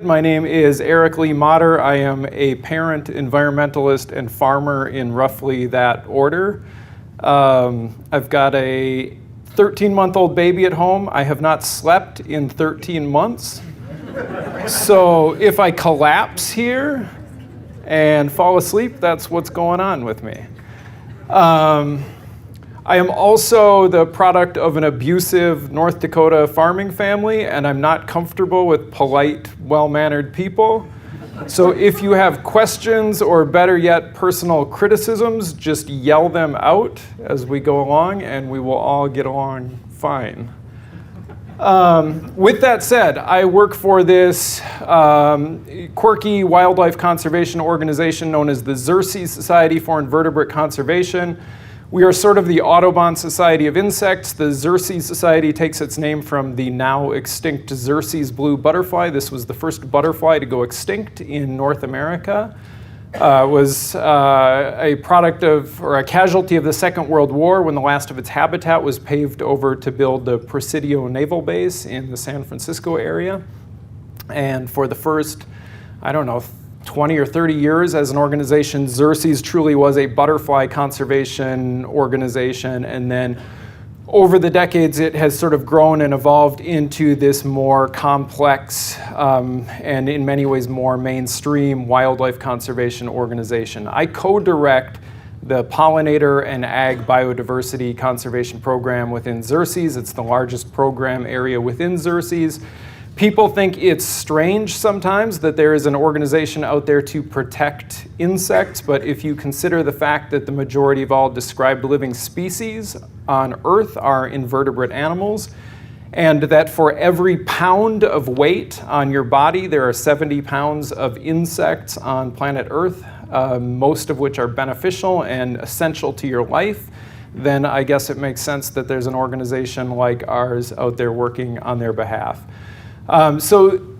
My name is Eric Lee Motter. I am a parent, environmentalist, and farmer in roughly that order. I've got a 13-month-old baby at home. I have not slept in 13 months. So if I collapse here and fall asleep, that's what's going on with me. I am also the product of an abusive North Dakota farming family, and I'm not comfortable with polite, well-mannered people. So if you have questions or better yet, personal criticisms, just yell them out as we go along and we will all get along fine. With that said, I work for this quirky wildlife conservation organization known as the Xerces Society for Invertebrate Conservation. We are sort of the Audubon Society of insects. The Xerces Society takes its name from the now extinct Xerces blue butterfly. This was the first butterfly to go extinct in North America. Was a product of, or a casualty of the Second World War when the last of its habitat was paved over to build the Presidio Naval Base in the San Francisco area. And for the first, 20 or 30 years as an organization, Xerces truly was a butterfly conservation organization, and then over the decades it has sort of grown and evolved into this more complex and in many ways more mainstream wildlife conservation organization. I co-direct the Pollinator and Ag Biodiversity Conservation Program within Xerces. It's the largest program area within Xerces. People think it's strange sometimes that there is an organization out there to protect insects, but if you consider the fact that the majority of all described living species on Earth are invertebrate animals, and that for every pound of weight on your body, there are 70 pounds of insects on planet Earth, most of which are beneficial and essential to your life, then I guess it makes sense that there's an organization like ours out there working on their behalf. So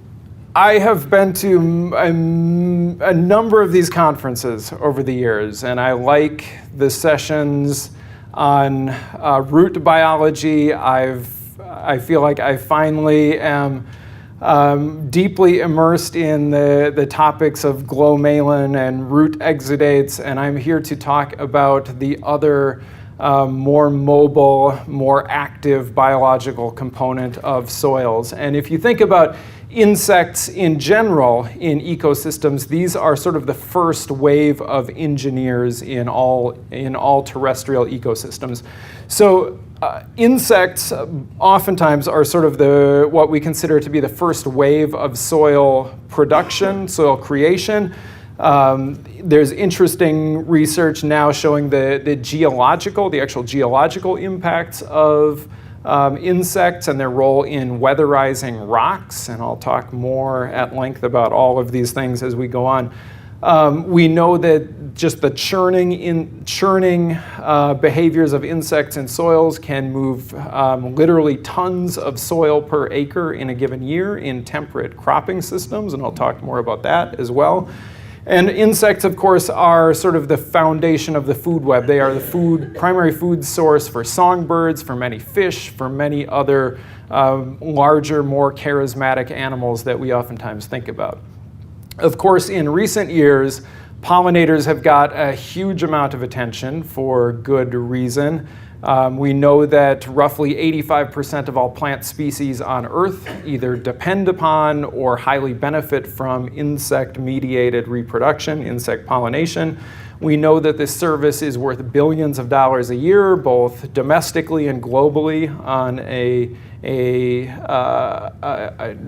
I have been to a number of these conferences over the years, and I like the sessions on root biology. I feel like I finally am deeply immersed in the topics of glomalin and root exudates, and I'm here to talk about the other more mobile, more active biological component of soils. And if you think about insects in general in ecosystems, these are sort of the first wave of engineers in all terrestrial ecosystems. So insects oftentimes are sort of what we consider to be the first wave of soil production, soil creation. There's interesting research now showing the actual geological impacts of insects and their role in weatherizing rocks, and I'll talk more at length about all of these things as we go on. We know that just the churning behaviors of insects in soils can move literally tons of soil per acre in a given year in temperate cropping systems, and I'll talk more about that as well. And insects, of course, are sort of the foundation of the food web. They are the primary food source for songbirds, for many fish, for many other larger, more charismatic animals that we oftentimes think about. Of course, in recent years, pollinators have got a huge amount of attention for good reason. We know that roughly 85% of all plant species on Earth either depend upon or highly benefit from insect-mediated reproduction, insect pollination. We know that this service is worth billions of dollars a year, both domestically and globally on an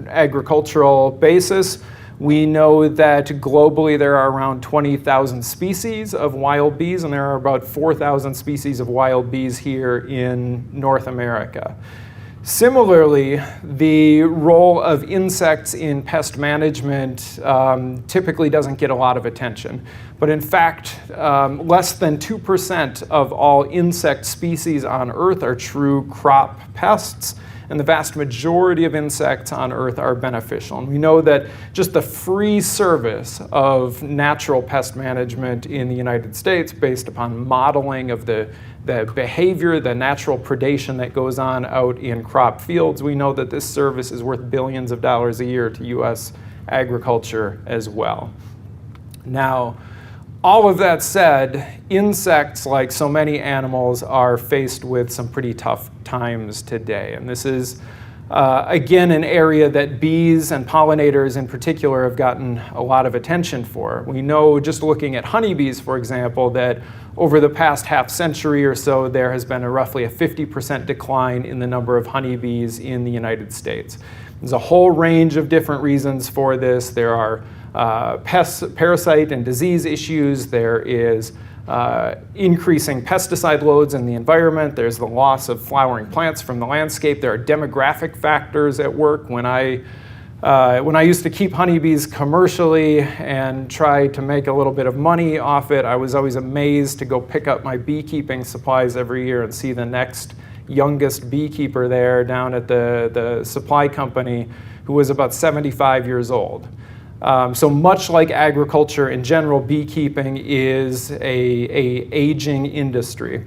agricultural basis. We know that globally there are around 20,000 species of wild bees, and there are about 4,000 species of wild bees here in North America. Similarly, the role of insects in pest management typically doesn't get a lot of attention. But in fact, less than 2% of all insect species on Earth are true crop pests, and the vast majority of insects on Earth are beneficial. And we know that just the free service of natural pest management in the United States, based upon modeling of the behavior, the natural predation that goes on out in crop fields, we know that this service is worth billions of dollars a year to U.S. agriculture as well. Now, all of that said, insects, like so many animals, are faced with some pretty tough times today. And this is, again, an area that bees and pollinators in particular have gotten a lot of attention for. We know, just looking at honeybees, for example, that over the past half century or so, there has been roughly a 50% decline in the number of honeybees in the United States. There's a whole range of different reasons for this. There are parasite and disease issues. There is increasing pesticide loads in the environment. There's the loss of flowering plants from the landscape. There are demographic factors at work. When I used to keep honeybees commercially and try to make a little bit of money off it, I was always amazed to go pick up my beekeeping supplies every year and see the next youngest beekeeper there down at the supply company who was about 75 years old. So much like agriculture in general, beekeeping is a aging industry.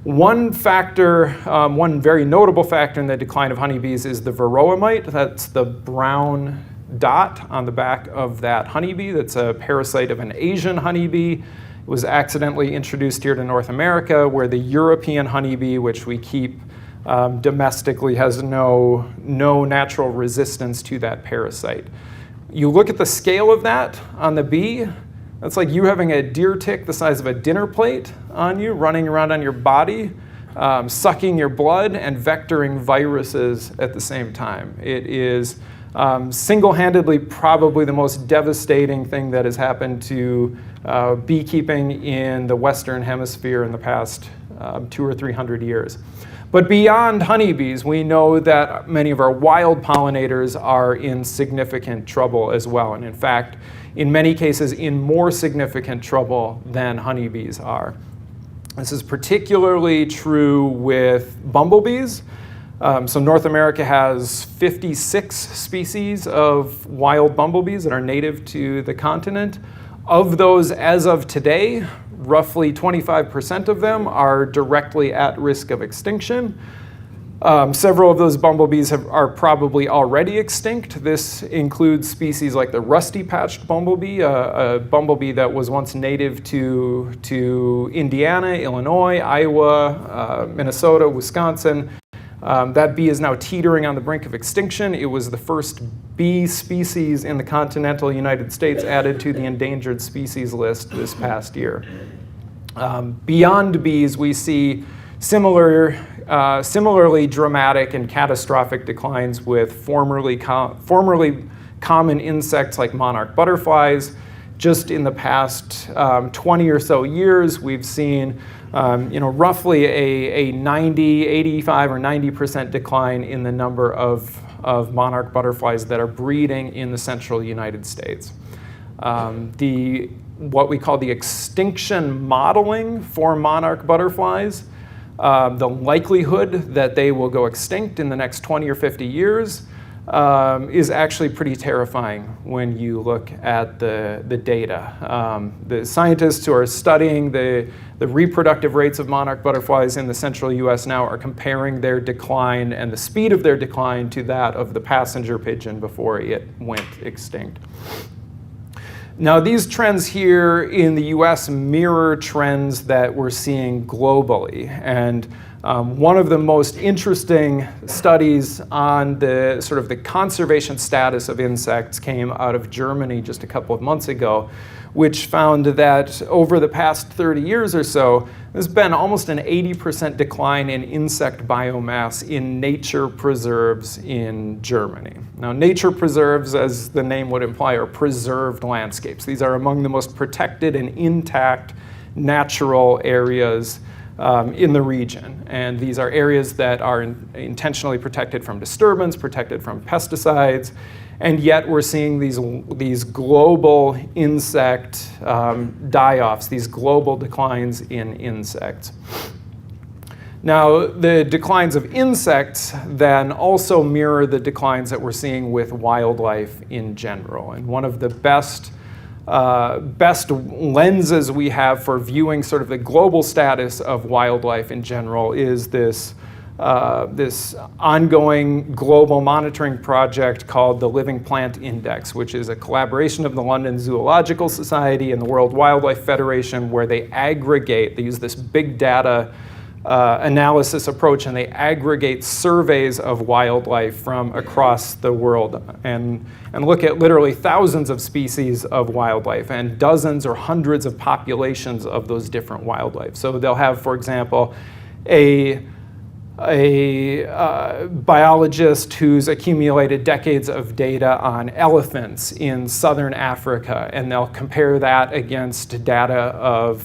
One factor, one very notable factor in the decline of honeybees is the varroa mite. That's the brown dot on the back of that honeybee. That's a parasite of an Asian honeybee. It was accidentally introduced here to North America, where the European honeybee, which we keep domestically, has no natural resistance to that parasite. You look at the scale of that on the bee, that's like you having a deer tick the size of a dinner plate on you, running around on your body, sucking your blood and vectoring viruses at the same time. It is single-handedly probably the most devastating thing that has happened to beekeeping in the Western Hemisphere in the past 200 or 300 years. But beyond honeybees, we know that many of our wild pollinators are in significant trouble as well. And in fact, in many cases, in more significant trouble than honeybees are. This is particularly true with bumblebees. So North America has 56 species of wild bumblebees that are native to the continent. Of those, as of today, roughly 25% of them are directly at risk of extinction. Several of those bumblebees are probably already extinct. This includes species like the rusty-patched bumblebee, a bumblebee that was once native to Indiana, Illinois, Iowa, Minnesota, Wisconsin. That bee is now teetering on the brink of extinction. It was the first bee species in the continental United States added to the endangered species list this past year. Beyond bees, we see similarly dramatic and catastrophic declines with formerly common insects like monarch butterflies. Just in the past 20 or so years, we've seen roughly a 90, 85 or 90% decline in the number of monarch butterflies that are breeding in the central United States. What we call the extinction modeling for monarch butterflies, the likelihood that they will go extinct in the next 20 or 50 years is actually pretty terrifying when you look at the data. The scientists who are studying the reproductive rates of monarch butterflies in the central US now are comparing their decline and the speed of their decline to that of the passenger pigeon before it went extinct. Now, these trends here in the US mirror trends that we're seeing globally. And one of the most interesting studies on the sort of the conservation status of insects came out of Germany just a couple of months ago, which found that over the past 30 years or so, there's been almost an 80% decline in insect biomass in nature preserves in Germany. Now, nature preserves, as the name would imply, are preserved landscapes. These are among the most protected and intact natural areas in the region. And these are areas that are intentionally protected from disturbance, protected from pesticides, and yet we're seeing these global insect die-offs, these global declines in insects. Now, the declines of insects then also mirror the declines that we're seeing with wildlife in general. And one of the best lenses we have for viewing sort of the global status of wildlife in general is this this ongoing global monitoring project called the Living Plant Index, which is a collaboration of the London Zoological Society and the World Wildlife Federation, where they use this big data analysis approach, and they aggregate surveys of wildlife from across the world and look at literally thousands of species of wildlife and dozens or hundreds of populations of those different wildlife. So they'll have, for example, a biologist who's accumulated decades of data on elephants in southern Africa, and they'll compare that against data of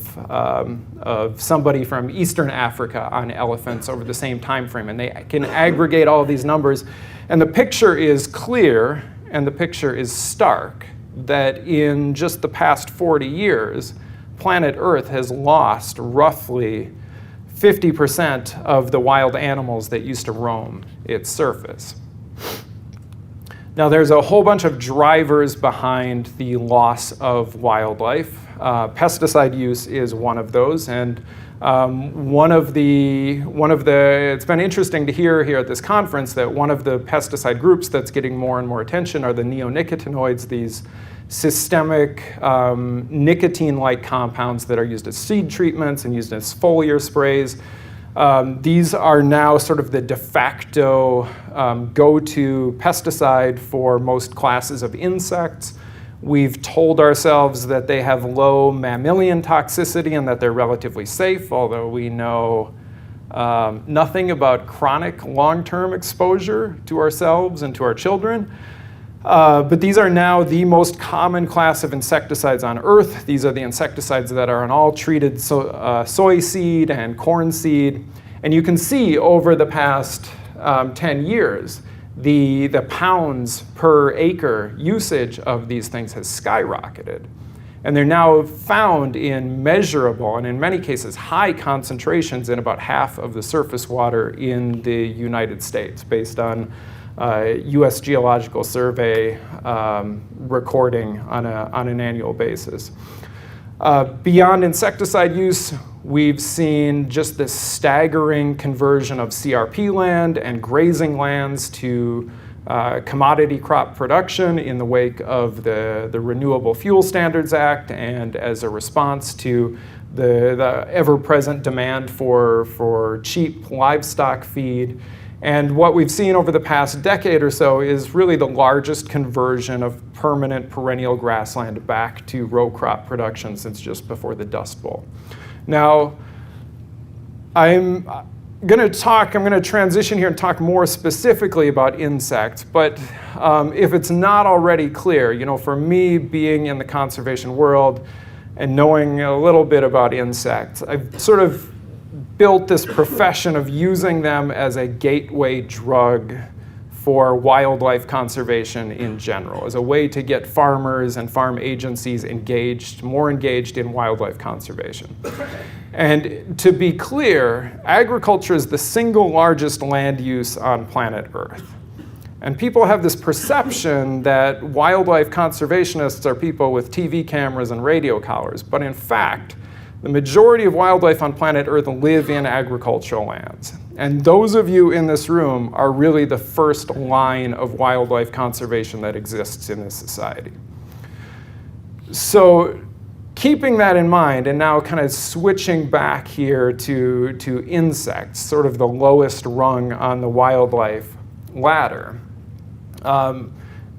somebody from eastern Africa on elephants over the same time frame. And they can aggregate all of these numbers, and the picture is clear and the picture is stark that in just the past 40 years, planet Earth has lost roughly 50% of the wild animals that used to roam its surface. Now, there's a whole bunch of drivers behind the loss of wildlife. Pesticide use is one of those, and it's been interesting to hear here at this conference that one of the pesticide groups that's getting more and more attention are the neonicotinoids, these systemic nicotine-like compounds that are used as seed treatments and used as foliar sprays. These are now sort of the de facto go-to pesticide for most classes of insects. We've told ourselves that they have low mammalian toxicity and that they're relatively safe, although we know nothing about chronic long-term exposure to ourselves and to our children. But these are now the most common class of insecticides on Earth. These are the insecticides that are on all treated soy seed and corn seed. And you can see over the past 10 years, the pounds per acre usage of these things has skyrocketed. And they're now found in measurable, and in many cases, high concentrations in about half of the surface water in the United States, based on U.S. Geological Survey recording on an annual basis. Beyond insecticide use, we've seen just this staggering conversion of CRP land and grazing lands to commodity crop production in the wake of the Renewable Fuel Standards Act, and as a response to the ever-present demand for cheap livestock feed. And what we've seen over the past decade or so is really the largest conversion of permanent perennial grassland back to row crop production since just before the Dust Bowl. Now, I'm going to transition here and talk more specifically about insects, but if it's not already clear, for me being in the conservation world and knowing a little bit about insects, I've sort of built this profession of using them as a gateway drug for wildlife conservation in general, as a way to get farmers and farm agencies more engaged in wildlife conservation. And to be clear, agriculture is the single largest land use on planet Earth. And people have this perception that wildlife conservationists are people with TV cameras and radio collars, but in fact, the majority of wildlife on planet Earth live in agricultural lands. And those of you in this room are really the first line of wildlife conservation that exists in this society. So keeping that in mind, and now kind of switching back here to insects, sort of the lowest rung on the wildlife ladder, the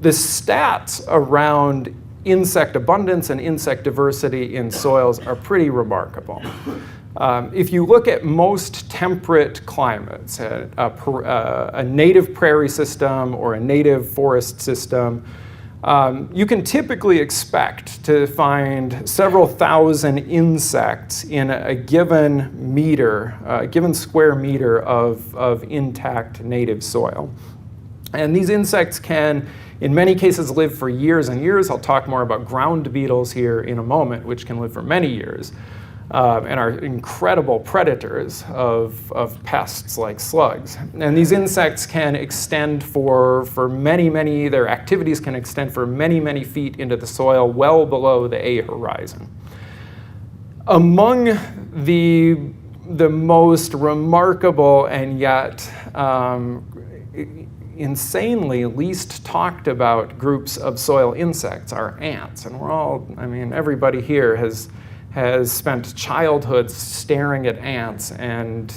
stats around insect abundance and insect diversity in soils are pretty remarkable. If you look at most temperate climates, a native prairie system or a native forest system, you can typically expect to find several thousand insects in a given meter, a given square meter of intact native soil. And these insects can, in many cases, live for years and years. I'll talk more about ground beetles here in a moment, which can live for many years, and are incredible predators of pests like slugs. And these insects can extend for many, their activities can extend for many feet into the soil, well below the A horizon. Among the the most remarkable and yet insanely least talked about groups of soil insects are ants. And we're all, I mean, everybody here has spent childhood staring at ants and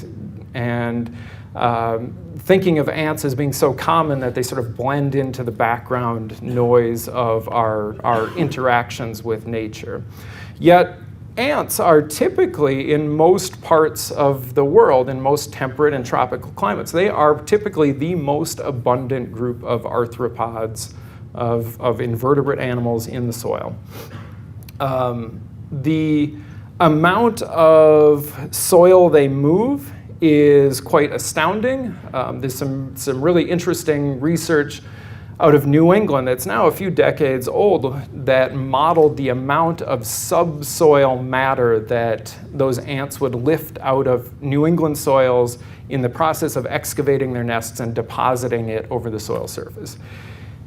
thinking of ants as being so common that they sort of blend into the background noise of our interactions with nature. Yet ants are typically, in most parts of the world, in most temperate and tropical climates, they are typically the most abundant group of arthropods, of invertebrate animals in the soil. The amount of soil they move is quite astounding. There's some really interesting research out of New England that's now a few decades old that modeled the amount of subsoil matter that those ants would lift out of New England soils in the process of excavating their nests and depositing it over the soil surface.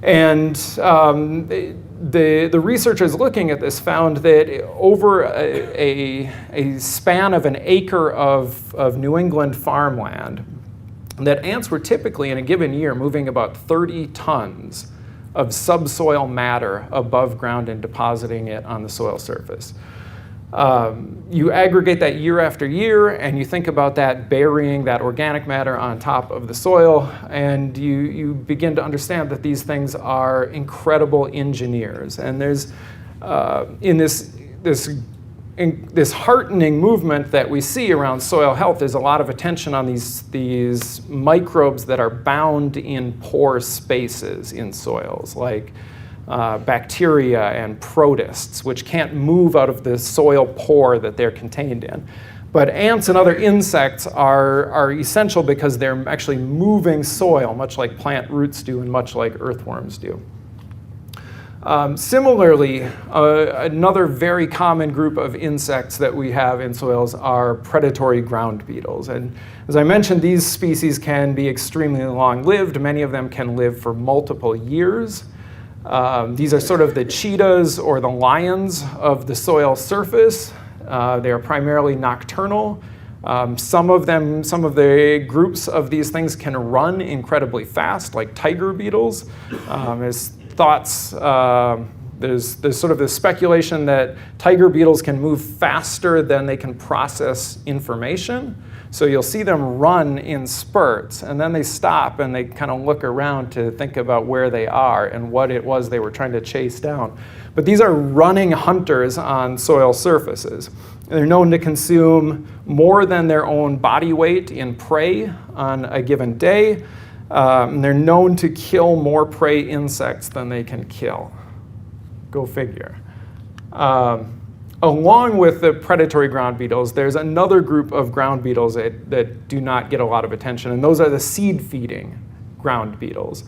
And the researchers looking at this found that over a span of an acre of New England farmland, that ants were typically in a given year moving about 30 tons of subsoil matter above ground and depositing it on the soil surface. You aggregate that year after year, and you think about that burying that organic matter on top of the soil, and you begin to understand that these things are incredible engineers. And there's in this heartening movement that we see around soil health, there's a lot of attention on these microbes that are bound in pore spaces in soils, like bacteria and protists, which can't move out of the soil pore that they're contained in. But ants and other insects are essential because they're actually moving soil, much like plant roots do and much like earthworms do. Similarly, another very common group of insects that we have in soils are predatory ground beetles. And as I mentioned, these species can be extremely long-lived. Many of them can live for multiple years. These are sort of the cheetahs or the lions of the soil surface. They are primarily nocturnal. Some of the groups of these things can run incredibly fast, like tiger beetles. There's sort of this speculation that tiger beetles can move faster than they can process information. So you'll see them run in spurts, and then they stop and they kind of look around to think about where they are and what it was they were trying to chase down. But these are running hunters on soil surfaces. They're known to consume more than their own body weight in prey on a given day. They're known to kill more prey insects than they can kill. Go figure. Along with the predatory ground beetles, there's another group of ground beetles that do not get a lot of attention, and those are the seed-feeding ground beetles,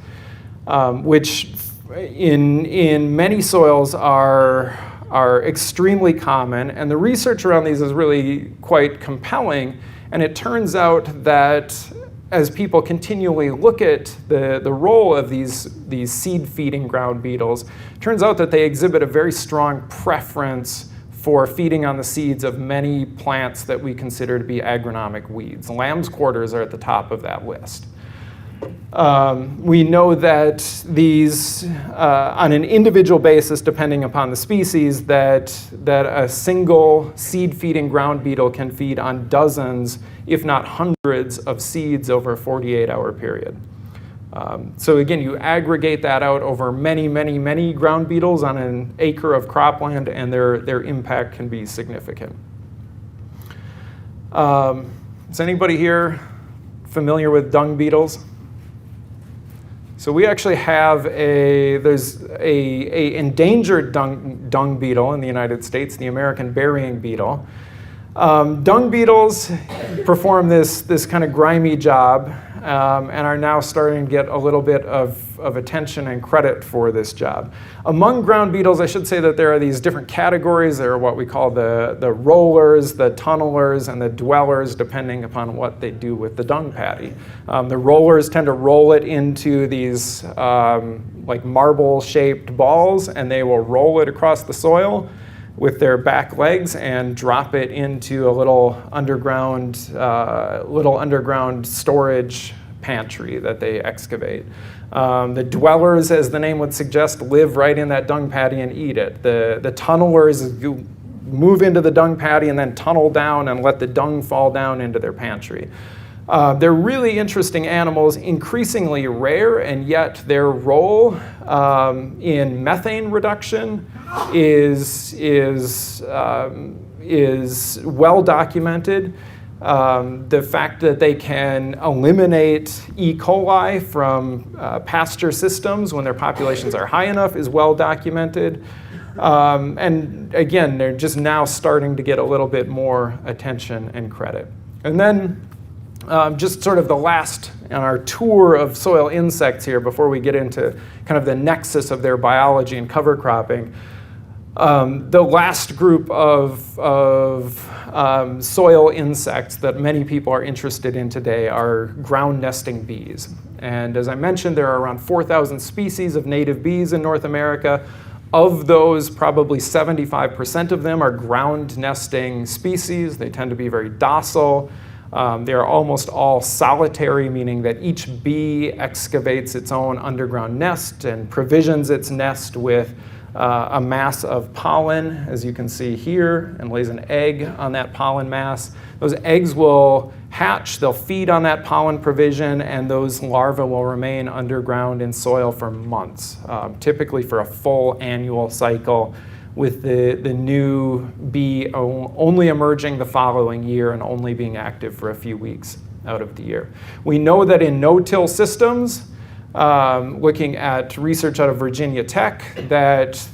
which in many soils are extremely common, and the research around these is really quite compelling. And it turns out that as people continually look at the role of these seed-feeding ground beetles, it turns out that they exhibit a very strong preference for feeding on the seeds of many plants that we consider to be agronomic weeds. Lamb's quarters are at the top of that list. We know that these, on an individual basis, depending upon the species, that a single seed-feeding ground beetle can feed on dozens, if not hundreds, of seeds over a 48-hour period. So again, you aggregate that out over many, many, many ground beetles on an acre of cropland, and their impact can be significant. Is anybody here familiar with dung beetles? So we actually have there's a endangered dung beetle in the United States, the American burying beetle. Dung beetles perform this kind of grimy job and are now starting to get a little bit of attention and credit for this job. Among ground beetles, I should say that there are these different categories. There are what we call the rollers, the tunnelers, and the dwellers, depending upon what they do with the dung patty. The rollers tend to roll it into these like marble-shaped balls, and they will roll it across the soil. with their back legs and drop it into a little underground storage pantry that they excavate. The dwellers, as the name would suggest, live right in that dung patty and eat it. The tunnelers move into the dung patty and then tunnel down and let the dung fall down into their pantry. They're really interesting animals, increasingly rare, and yet their role in methane reduction is well documented. The fact that they can eliminate E. coli from pasture systems when their populations are high enough is well documented. And again, they're just now starting to get a little bit more attention and credit. And then just sort of the last on our tour of soil insects here before we get into kind of the nexus of their biology and cover cropping. The last group of soil insects that many people are interested in today are ground nesting bees. And as I mentioned, there are around 4,000 species of native bees in North America. Of those, probably 75% of them are ground nesting species. They tend to be very docile. They are almost all solitary, meaning that each bee excavates its own underground nest and provisions its nest with a mass of pollen, as you can see here, and lays an egg on that pollen mass. Those eggs will hatch, they'll feed on that pollen provision, and those larvae will remain underground in soil for months, typically for a full annual cycle, with the new bee only emerging the following year and only being active for a few weeks out of the year. We know that in no-till systems, looking at research out of Virginia Tech, that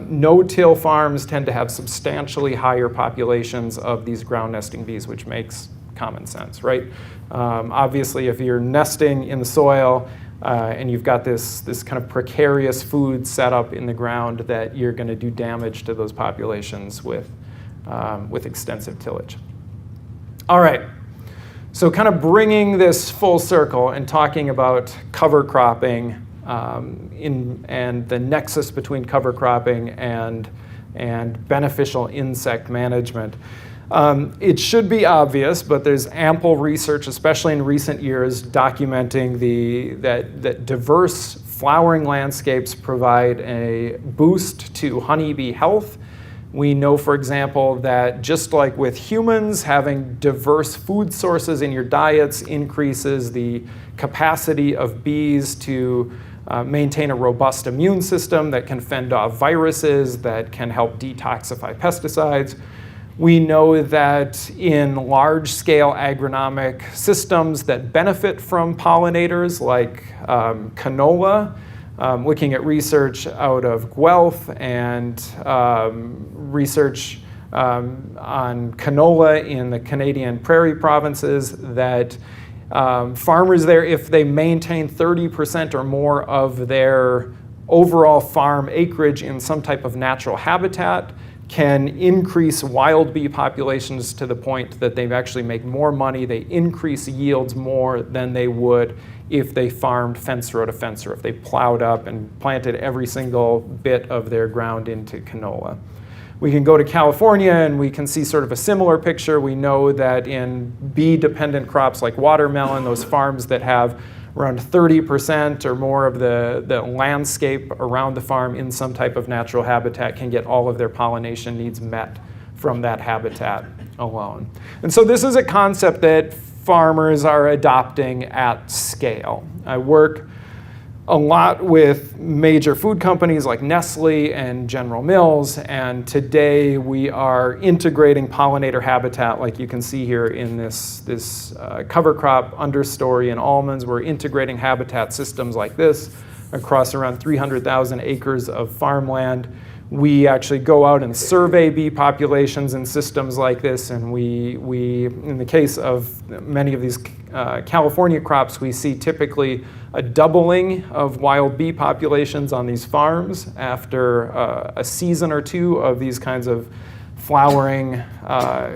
no-till farms tend to have substantially higher populations of these ground nesting bees, which makes common sense, right? Obviously, if you're nesting in the soil and you've got this kind of precarious food set up in the ground, that you're going to do damage to those populations with extensive tillage. All right. So kind of bringing this full circle and talking about cover cropping and the nexus between cover cropping and beneficial insect management. It should be obvious, but there's ample research, especially in recent years, documenting that diverse flowering landscapes provide a boost to honeybee health. We know, for example, that just like with humans, having diverse food sources in your diets increases the capacity of bees to maintain a robust immune system that can fend off viruses, that can help detoxify pesticides. We know that in large-scale agronomic systems that benefit from pollinators, like canola, looking at research out of Guelph and research on canola in the Canadian prairie provinces, that farmers there, if they maintain 30% or more of their overall farm acreage in some type of natural habitat, can increase wild bee populations to the point that they actually make more money. They increase yields more than they would if they farmed fence row to fence row, if they plowed up and planted every single bit of their ground into canola. We can go to California and we can see sort of a similar picture. We know that in bee-dependent crops like watermelon, those farms that have around 30% or more of the landscape around the farm in some type of natural habitat can get all of their pollination needs met from that habitat alone. And so this is a concept that farmers are adopting at scale. I work a lot with major food companies like Nestle and General Mills, and today we are integrating pollinator habitat, like you can see here in this cover crop understory in almonds. We're integrating habitat systems like this across around 300,000 acres of farmland. We actually go out and survey bee populations in systems like this, and we in the case of many of these California crops, we see typically a doubling of wild bee populations on these farms after a season or two of these kinds of flowering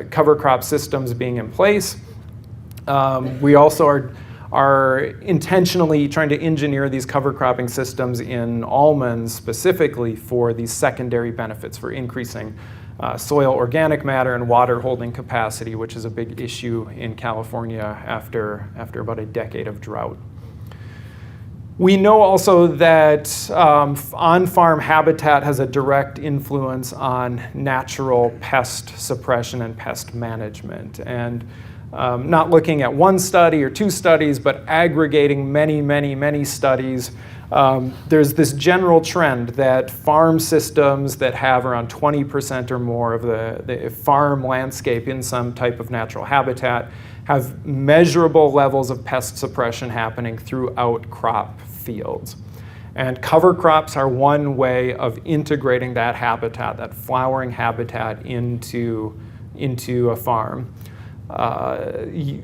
cover crop systems being in place. We also are intentionally trying to engineer these cover cropping systems in almonds specifically for these secondary benefits, for increasing soil organic matter and water holding capacity, which is a big issue in California after about a decade of drought. We know also that on-farm habitat has a direct influence on natural pest suppression and pest management. And not looking at one study or two studies, but aggregating many studies, there's this general trend that farm systems that have around 20% or more of the farm landscape in some type of natural habitat have measurable levels of pest suppression happening throughout crop fields. And cover crops are one way of integrating that habitat, that flowering habitat, into a farm. The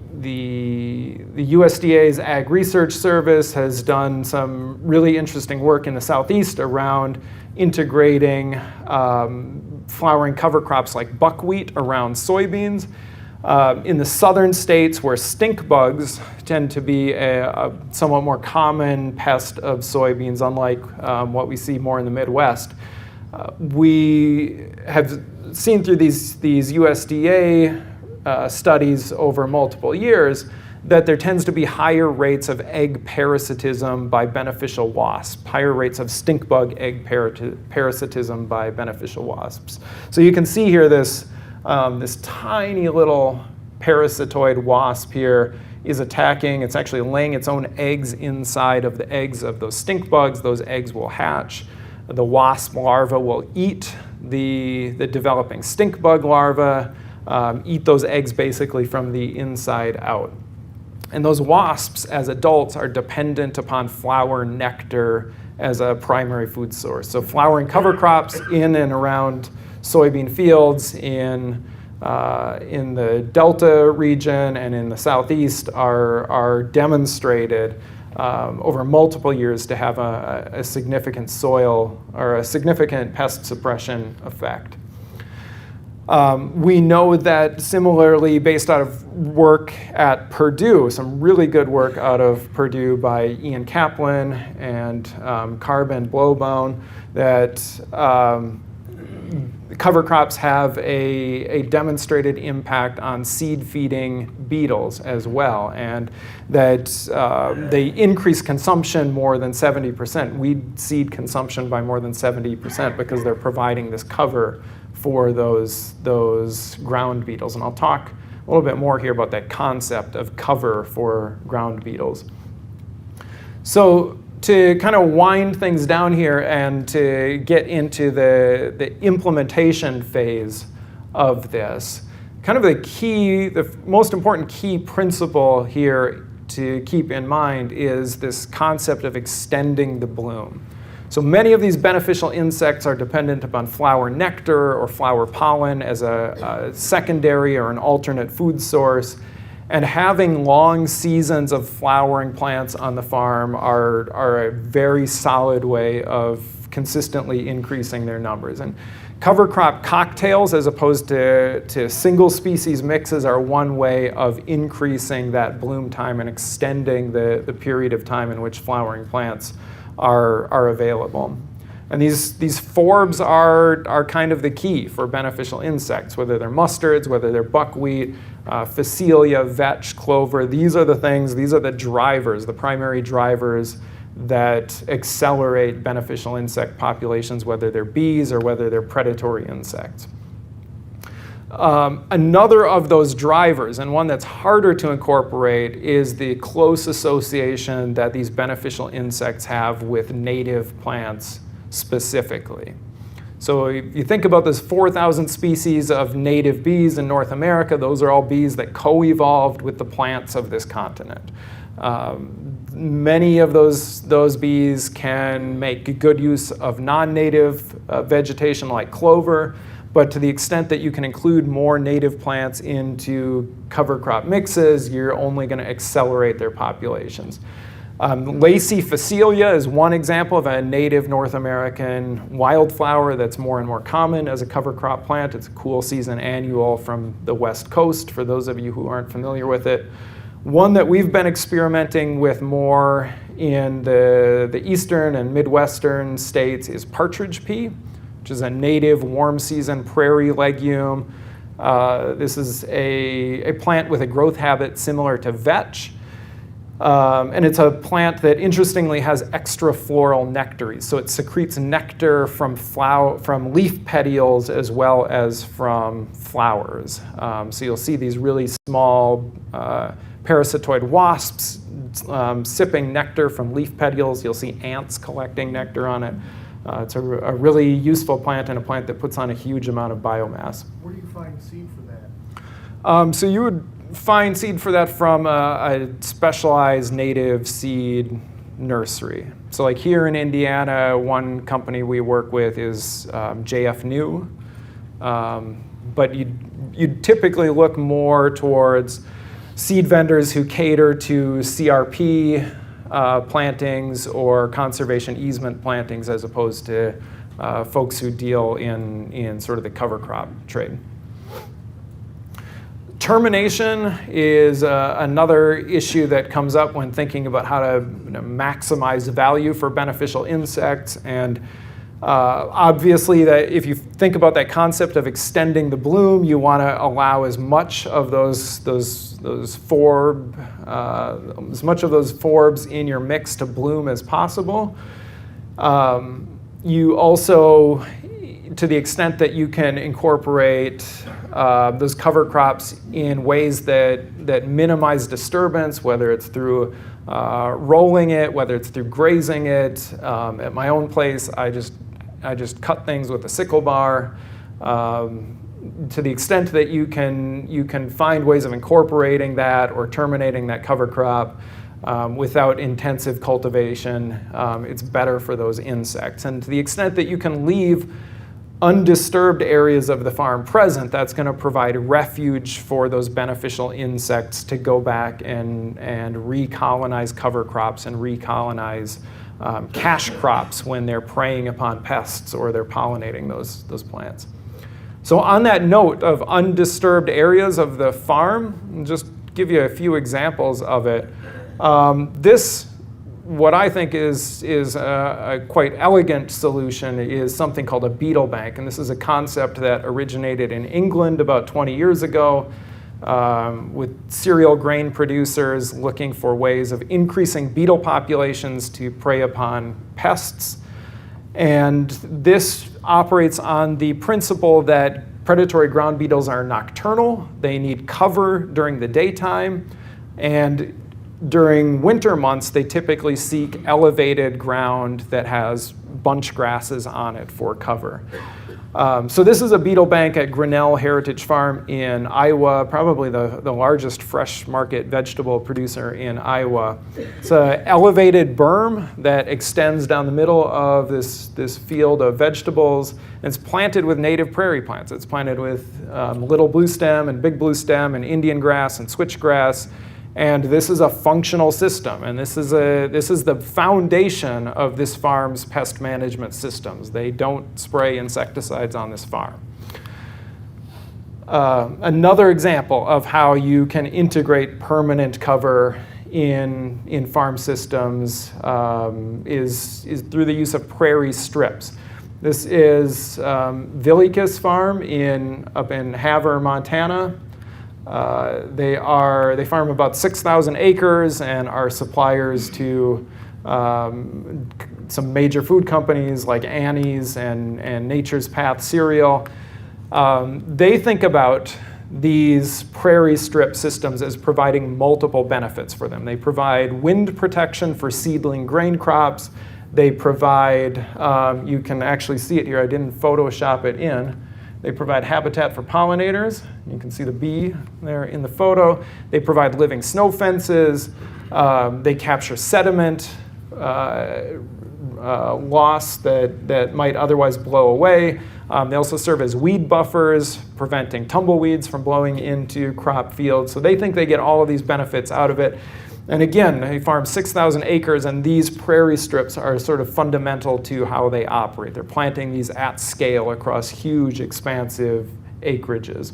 USDA's Ag Research Service has done some really interesting work in the Southeast around integrating flowering cover crops like buckwheat around soybeans. In the southern states, where stink bugs tend to be a somewhat more common pest of soybeans, unlike what we see more in the Midwest, we have seen through these USDA studies over multiple years that there tends to be higher rates of egg parasitism by beneficial wasps, higher rates of stink bug egg parasitism by beneficial wasps. So you can see here this tiny little parasitoid wasp here is attacking. It's actually laying its own eggs inside of the eggs of those stink bugs. Those eggs will hatch. The wasp larva will eat the developing stink bug larva, eat those eggs basically from the inside out. And those wasps, as adults, are dependent upon flower nectar as a primary food source. So flowering cover crops in and around soybean fields in the Delta region and in the Southeast are demonstrated over multiple years to have a significant soil or a significant pest suppression effect. We know that similarly, based out of work at Purdue, some really good work out of Purdue by Ian Kaplan and Carbon Blowbone, that cover crops have a demonstrated impact on seed feeding beetles as well, and that they increase consumption more than 70%, weed seed consumption by more than 70%, because they're providing this cover for those ground beetles. And I'll talk a little bit more here about that concept of cover for ground beetles. So to kind of wind things down here and to get into the implementation phase of this, kind of the most important key principle here to keep in mind is this concept of extending the bloom. So many of these beneficial insects are dependent upon flower nectar or flower pollen as a secondary or an alternate food source. And having long seasons of flowering plants on the farm are a very solid way of consistently increasing their numbers. And cover crop cocktails, as opposed to single species mixes, are one way of increasing that bloom time and extending the period of time in which flowering plants are available. And these forbs are kind of the key for beneficial insects, whether they're mustards, whether they're buckwheat, phacelia, vetch, clover. These are the drivers, the primary drivers that accelerate beneficial insect populations, whether they're bees or whether they're predatory insects. Another of those drivers, and one that's harder to incorporate, is the close association that these beneficial insects have with native plants specifically. So if you think about this 4,000 species of native bees in North America, those are all bees that co-evolved with the plants of this continent. Many of those bees can make good use of non-native vegetation like clover, but to the extent that you can include more native plants into cover crop mixes, you're only going to accelerate their populations. Lacy phacelia is one example of a native North American wildflower that's more and more common as a cover crop plant. It's a cool season annual from the West Coast, for those of you who aren't familiar with it. One that we've been experimenting with more in the eastern and midwestern states is partridge pea. which is a native warm season prairie legume. This is a plant with a growth habit similar to vetch. And it's a plant that interestingly has extrafloral nectaries. So it secretes nectar from leaf petioles as well as from flowers. So you'll see these really small parasitoid wasps sipping nectar from leaf petioles. You'll see ants collecting nectar on it. It's a really useful plant and a plant that puts on a huge amount of biomass. Where do you find seed for that? So you would find seed for that from a specialized native seed nursery. So like here in Indiana, one company we work with is JF New. But you'd typically look more towards seed vendors who cater to CRP plantings or conservation easement plantings as opposed to folks who deal in sort of the cover crop trade. Termination is another issue that comes up when thinking about how to maximize value for beneficial insects. And obviously, that if you think about that concept of extending the bloom, you want to allow as much of those forbs in your mix to bloom as possible. You also, to the extent that you can incorporate those cover crops in ways that minimize disturbance, whether it's through rolling it, whether it's through grazing it. At my own place, I just cut things with a sickle bar. To the extent that you can find ways of incorporating that or terminating that cover crop without intensive cultivation, it's better for those insects. And to the extent that you can leave undisturbed areas of the farm present, that's going to provide refuge for those beneficial insects to go back and recolonize cover crops and recolonize cash crops when they're preying upon pests or they're pollinating those plants. So on that note of undisturbed areas of the farm, I'll just give you a few examples of it. What I think is a quite elegant solution is something called a beetle bank. And this is a concept that originated in England about 20 years ago with cereal grain producers looking for ways of increasing beetle populations to prey upon pests. And this operates on the principle that predatory ground beetles are nocturnal. They need cover during the daytime. And during winter months, they typically seek elevated ground that has bunch grasses on it for cover. So this is a beetle bank at Grinnell Heritage Farm in Iowa, probably the largest fresh market vegetable producer in Iowa. It's an elevated berm that extends down the middle of this field of vegetables. And it's planted with native prairie plants. It's planted with little blue stem and big blue stem and Indian grass and switchgrass. And this is a functional system, and this is the foundation of this farm's pest management systems. They don't spray insecticides on this farm. Another example of how you can integrate permanent cover in farm systems is through the use of prairie strips. This is Villicus Farm up in Havre, Montana. They farm about 6,000 acres and are suppliers to some major food companies like Annie's and Nature's Path cereal. They think about these prairie strip systems as providing multiple benefits for them. They provide wind protection for seedling grain crops. They provide, you can actually see it here, I didn't Photoshop it in. They provide habitat for pollinators. You can see the bee there in the photo. They provide living snow fences. They capture sediment loss that might otherwise blow away. They also serve as weed buffers, preventing tumbleweeds from blowing into crop fields. So they think they get all of these benefits out of it. And again, they farm 6,000 acres, and these prairie strips are sort of fundamental to how they operate. They're planting these at scale across huge, expansive acreages.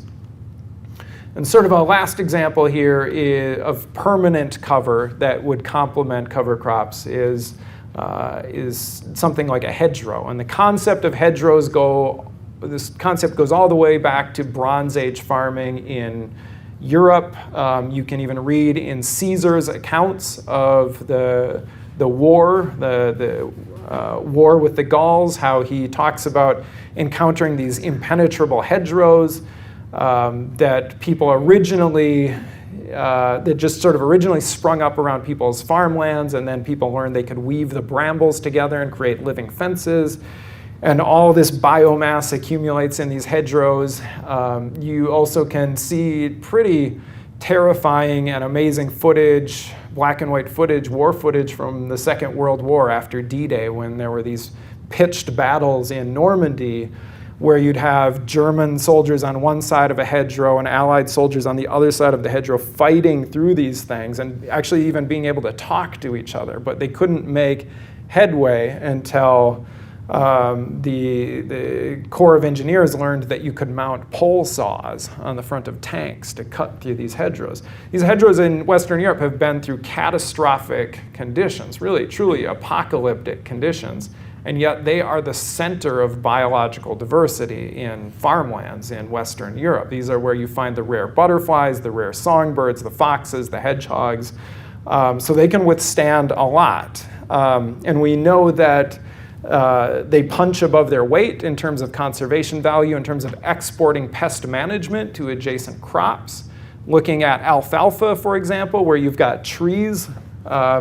And sort of a last example here of permanent cover that would complement cover crops is is something like a hedgerow. And the concept of hedgerows this concept goes all the way back to Bronze Age farming in Europe. You can even read in Caesar's accounts of the war, the war with the Gauls, how he talks about encountering these impenetrable hedgerows that people originally, that just sort of originally sprung up around people's farmlands, and then people learned they could weave the brambles together and create living fences. And all this biomass accumulates in these hedgerows. You also can see pretty terrifying and amazing footage, black and white footage, war footage from the Second World War after D-Day, when there were these pitched battles in Normandy where you'd have German soldiers on one side of a hedgerow and Allied soldiers on the other side of the hedgerow fighting through these things and actually even being able to talk to each other. But they couldn't make headway until the Corps of Engineers learned that you could mount pole saws on the front of tanks to cut through these hedgerows. These hedgerows in Western Europe have been through catastrophic conditions, really, truly apocalyptic conditions, and yet they are the center of biological diversity in farmlands in Western Europe. These are where you find the rare butterflies, the rare songbirds, the foxes, the hedgehogs, so they can withstand a lot. And we know that they punch above their weight in terms of conservation value, in terms of exporting pest management to adjacent crops. Looking at alfalfa, for example, where you've got trees,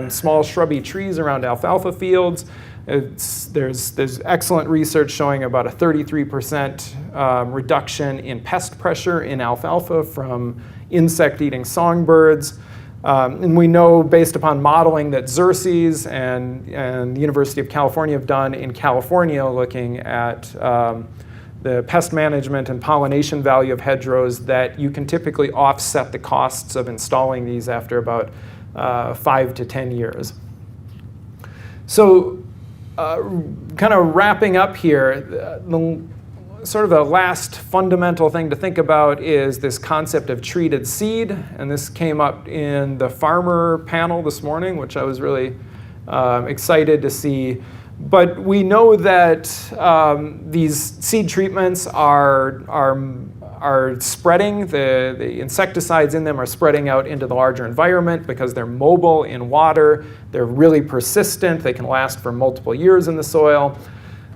small shrubby trees around alfalfa fields. There's excellent research showing about a 33% reduction in pest pressure in alfalfa from insect-eating songbirds. And we know, based upon modeling that Xerces and the University of California have done in California, looking at the pest management and pollination value of hedgerows, that you can typically offset the costs of installing these after about 5 to 10 years. So kind of wrapping up here, sort of the last fundamental thing to think about is this concept of treated seed. And this came up in the farmer panel this morning, which I was really excited to see. But we know that these seed treatments are spreading. The insecticides in them are spreading out into the larger environment because they're mobile in water. They're really persistent. They can last for multiple years in the soil.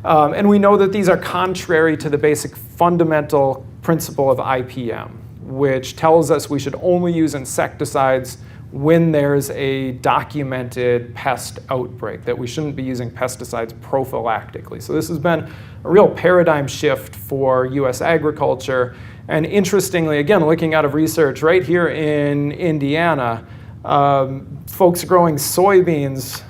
And we know that these are contrary to the basic fundamental principle of IPM, which tells us we should only use insecticides when there's a documented pest outbreak, that we shouldn't be using pesticides prophylactically. So this has been a real paradigm shift for US agriculture. And interestingly, again, looking out of research right here in Indiana, folks growing soybeans,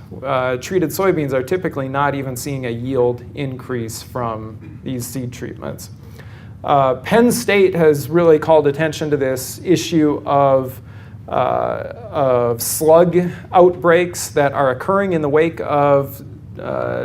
treated soybeans, are typically not even seeing a yield increase from these seed treatments. Penn State has really called attention to this issue of slug outbreaks that are occurring in the wake of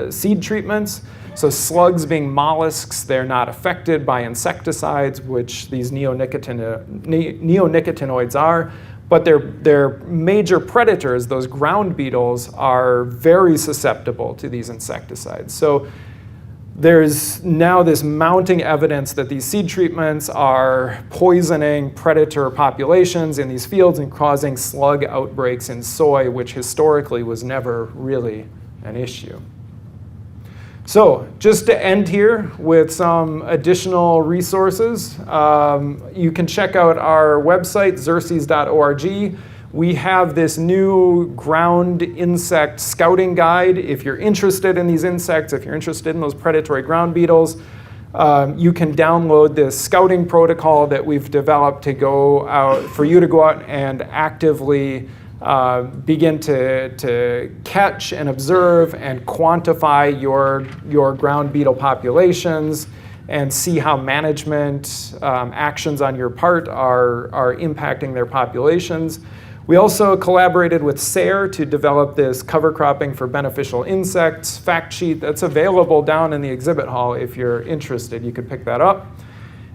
seed treatments. So slugs being mollusks, they're not affected by insecticides, which these neonicotinoids are. But they're major predators. Those ground beetles are very susceptible to these insecticides. So there's now this mounting evidence that these seed treatments are poisoning predator populations in these fields and causing slug outbreaks in soy, which historically was never really an issue. So just to end here with some additional resources, you can check out our website, xerces.org. We have this new ground insect scouting guide. If you're interested in these insects, if you're interested in those predatory ground beetles, you can download this scouting protocol that we've developed to go out, for you to go out and actively begin to catch and observe and quantify your ground beetle populations and see how management actions on your part are impacting their populations. We also collaborated with SARE to develop this cover cropping for beneficial insects fact sheet that's available down in the exhibit hall if you're interested. You could pick that up.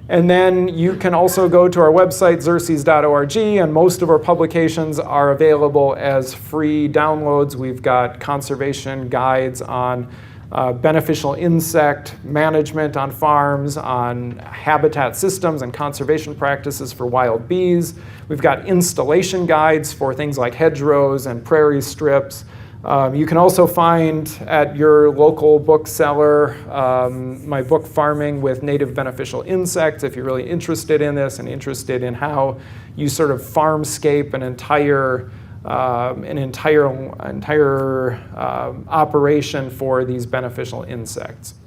And then you can also go to our website, xerces.org, and most of our publications are available as free downloads. We've got conservation guides on beneficial insect management on farms, on habitat systems and conservation practices for wild bees. We've got installation guides for things like hedgerows and prairie strips. You can also find at your local bookseller my book, Farming with Native Beneficial Insects, if you're really interested in this and interested in how you sort of farmscape an entire operation for these beneficial insects.